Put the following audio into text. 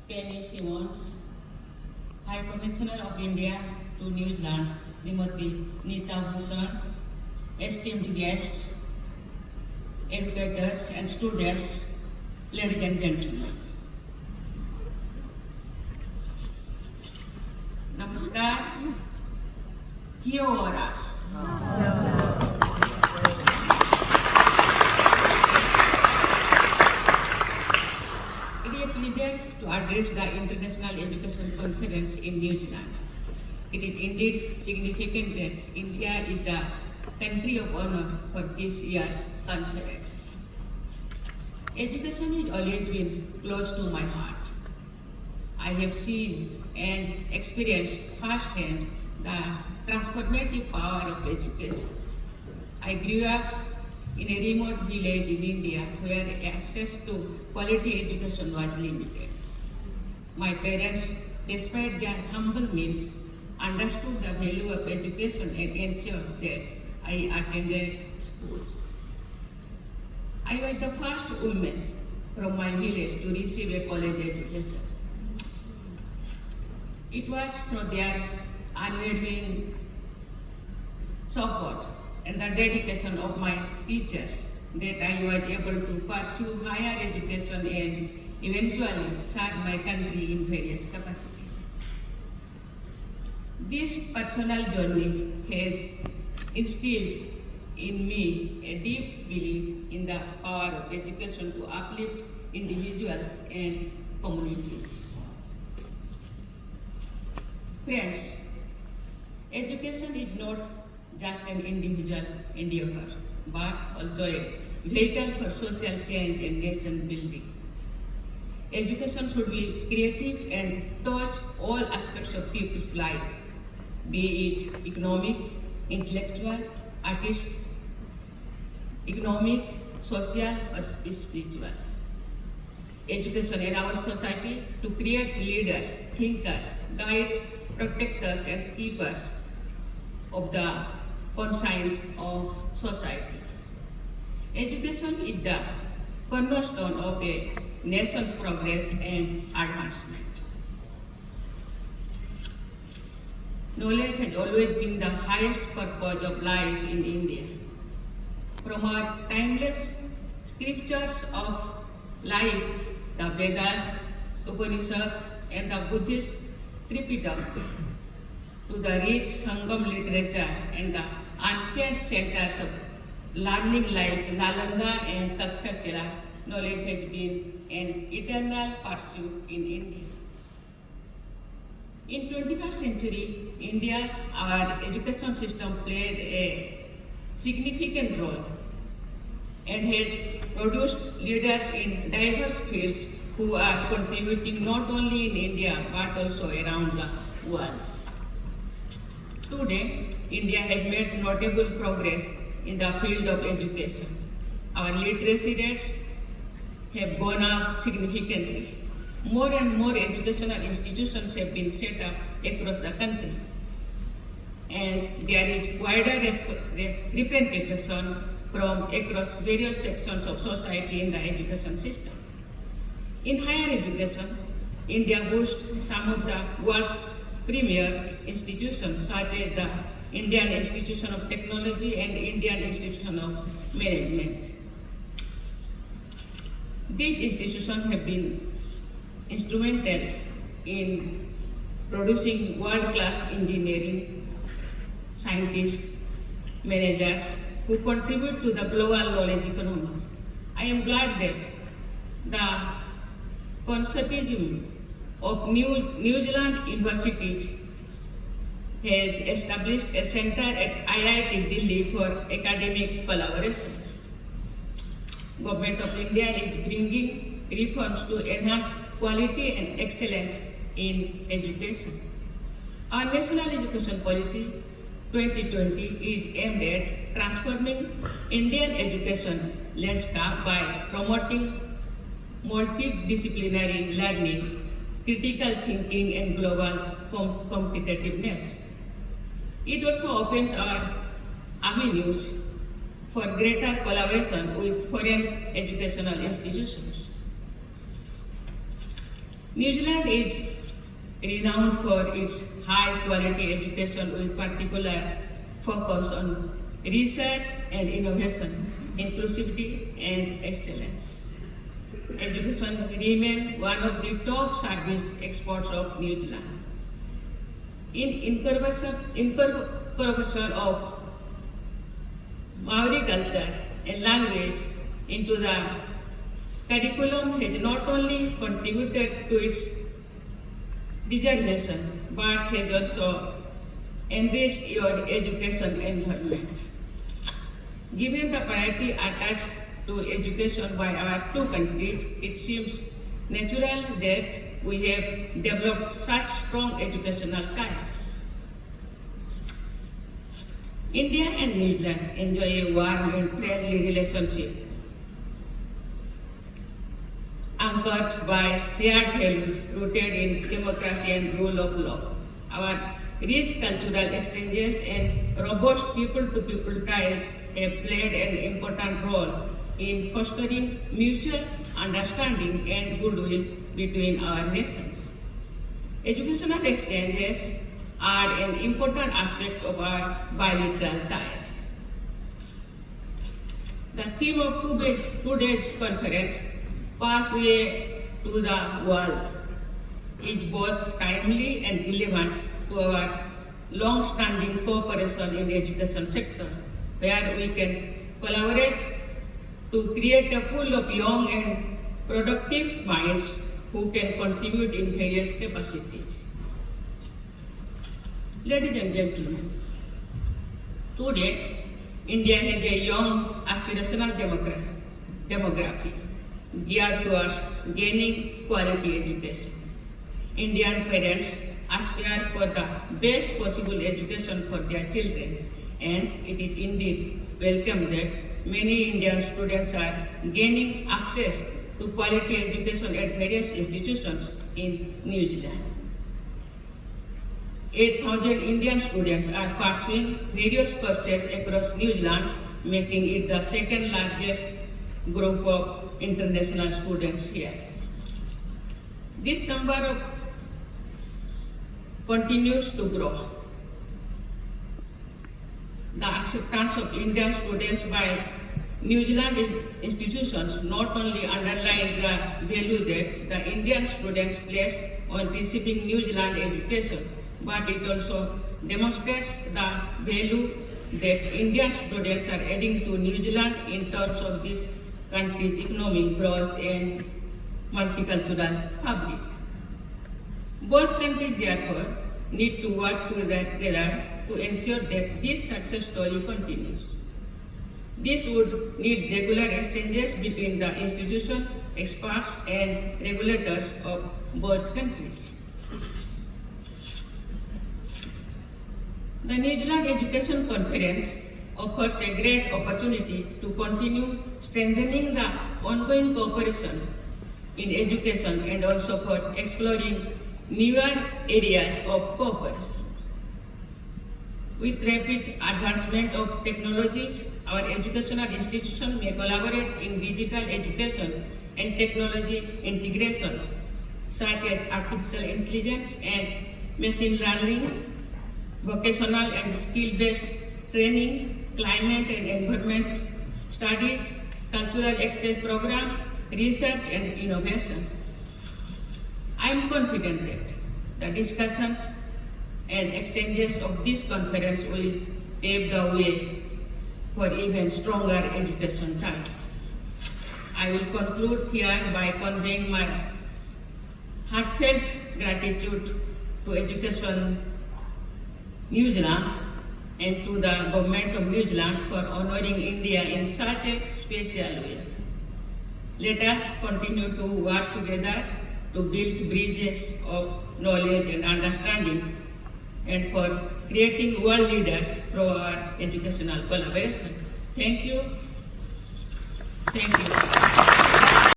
Penny Simons, High Commissioner of India to New Zealand, Srimati Nita Bhushan, esteemed guests, educators and students, ladies and gentlemen. Namaskar. Kia ora. It is a pleasure to address the International Education Conference in New Zealand. It is indeed significant that India is the country of honor for this year's conference. Education has always been close to my heart. I have seen and experienced firsthand the transformative power of education. I grew up in a remote village in India where access to quality education was limited. My parents, despite their humble means, understood the value of education and ensured that I attended school. I was the first woman from my village to receive a college education. It was through their unwavering support and the dedication of my teachers that I was able to pursue higher education and eventually serve my country in various capacities. This personal journey has instilled in me a deep belief in the power of education to uplift individuals and communities. Friends, education is not just an individual endeavor, but also a vehicle for social change and nation building. Education should be creative and touch all aspects of people's life, be it economic, intellectual, social, or spiritual. Education in our society to create leaders, thinkers, guides, protectors, and keepers of the conscience of society. Education is the cornerstone of a nation's progress and advancement. Knowledge has always been the highest purpose of life in India. From our timeless scriptures of life, the Vedas, Upanishads, and the Buddhist Tripitaka, to the rich Sangam literature and the ancient centers of learning like Nalanda and Takshashila, knowledge has been an eternal pursuit in India. In 21st century, India, our education system played a significant role and has produced leaders in diverse fields who are contributing not only in India but also around the world. Today, India has made notable progress in the field of education. Our literacy rates have gone up significantly. More and more educational institutions have been set up across the country. And there is wider representation from across various sections of society in the education system. In higher education, India boasts some of the world's premier institutions such as the Indian Institution of Technology and Indian Institution of Management. These institutions have been instrumental in producing world-class engineering, scientists, managers who contribute to the global knowledge economy. I am glad that the consortium of New Zealand universities has established a center at IIT Delhi for academic collaboration. Government of India is bringing reforms to enhance quality and excellence in education. Our National Education Policy 2020 is aimed at transforming Indian education landscape by promoting multidisciplinary learning, critical thinking, and global competitiveness. It also opens our avenues for greater collaboration with foreign educational institutions. New Zealand is renowned for its high quality education with particular focus on research and innovation, inclusivity and excellence. Education remains one of the top service exports of New Zealand. In incorporation of Maori culture and language into the curriculum has not only contributed to its preservation but has also enriched your education environment. Given the priority attached to education by our two countries, it seems natural that we have developed such strong educational ties. India and New Zealand enjoy a warm and friendly relationship anchored by shared values rooted in democracy and rule of law. Our rich cultural exchanges and robust people-to-people ties have played an important role in fostering mutual understanding and goodwill between our nations. Educational exchanges are an important aspect of our bilateral ties. The theme of today's conference, Pathway to the World, is both timely and relevant to our long-standing cooperation in the education sector, where we can collaborate to create a pool of young and productive minds who can contribute in various capacities. Ladies and gentlemen, today India has a young aspirational demography geared towards gaining quality education. Indian parents aspire for the best possible education for their children, and it is indeed welcome that many Indian students are gaining access to quality education at various institutions in New Zealand. 8,000 Indian students are pursuing various courses across New Zealand, making it the second largest group of international students here. This number continues to grow. The acceptance of Indian students by New Zealand institutions not only underlines the value that the Indian students place on receiving New Zealand education, but it also demonstrates the value that Indian students are adding to New Zealand in terms of this country's economic growth and multicultural fabric. Both countries, therefore, need to work together to ensure that this success story continues. This would need regular exchanges between the institution, experts, and regulators of both countries. The New Zealand Education Conference offers a great opportunity to continue strengthening the ongoing cooperation in education and also for exploring newer areas of cooperation. With rapid advancement of technologies, our educational institutions may collaborate in digital education and technology integration, such as artificial intelligence and machine learning, vocational and skill-based training, climate and environment studies, cultural exchange programs, research and innovation. I am confident that the discussions and exchanges of this conference will pave the way for even stronger education ties. I will conclude here by conveying my heartfelt gratitude to Education New Zealand and to the Government of New Zealand for honoring India in such a special way. Let us continue to work together to build bridges of knowledge and understanding and for creating world leaders through our educational collaboration. Thank you. Thank you.